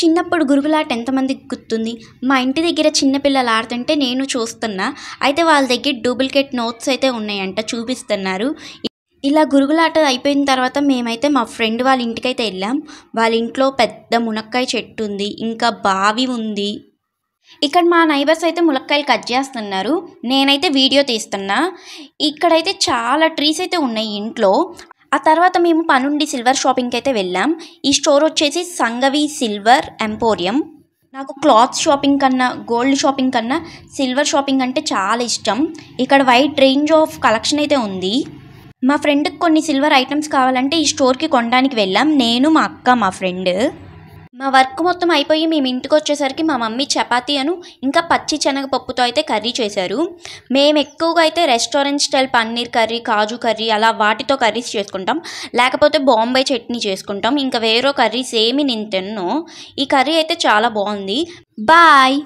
చిన్నప్పుడు గురుగులాట ఎంతమందికి గుర్తుంది? మా ఇంటి దగ్గర చిన్న పిల్లలు ఆడుతుంటే నేను చూస్తున్నా. అయితే వాళ్ళ దగ్గర డూప్లికేట్ నోట్స్ అయితే ఉన్నాయంట, చూపిస్తున్నారు. ఇలా గురుగులాట అయిపోయిన తర్వాత మేమైతే మా ఫ్రెండ్ వాళ్ళ ఇంటికైతే వెళ్ళాం. వాళ్ళ ఇంట్లో పెద్ద మునక్కాయ చెట్టు ఉంది, ఇంకా బావి ఉంది. ఇక్కడ మా నైబర్స్ అయితే ములక్కాయలు కట్ చేస్తున్నారు, నేనైతే వీడియో తీస్తున్నా. ఇక్కడైతే చాలా ట్రీస్ అయితే ఉన్నాయి ఇంట్లో. ఆ తర్వాత మేము పనుండి సిల్వర్ షాపింగ్కి అయితే వెళ్ళాం. ఈ స్టోర్ వచ్చేసి సంగవి సిల్వర్ ఎంపోరియం. నాకు క్లాత్ షాపింగ్ కన్నా, గోల్డ్ షాపింగ్ కన్నా సిల్వర్ షాపింగ్ అంటే చాలా ఇష్టం. ఇక్కడ వైడ్ రేంజ్ ఆఫ్ కలెక్షన్ అయితే ఉంది. మా ఫ్రెండ్కి కొన్ని సిల్వర్ ఐటమ్స్ కావాలంటే ఈ స్టోర్కి కొనడానికి వెళ్ళాం, నేను, మా అక్క, మా ఫ్రెండ్. మా వర్క్ మొత్తం అయిపోయి మేము ఇంటికి వచ్చేసరికి మా మమ్మీ చపాతీ ఇంకా పచ్చి శనగపప్పుతో అయితే కర్రీ చేశారు. మేము ఎక్కువగా అయితే రెస్టారెంట్ స్టైల్ పన్నీర్ కర్రీ, కాజు కర్రీ అలా వాటితో కర్రీస్ చేసుకుంటాం. లేకపోతే బాంబే చట్నీ చేసుకుంటాం. ఇంకా వేరే కర్రీస్ ఏమి నేను తిన్ను. ఈ కర్రీ అయితే చాలా బాగుంది. బాయ్.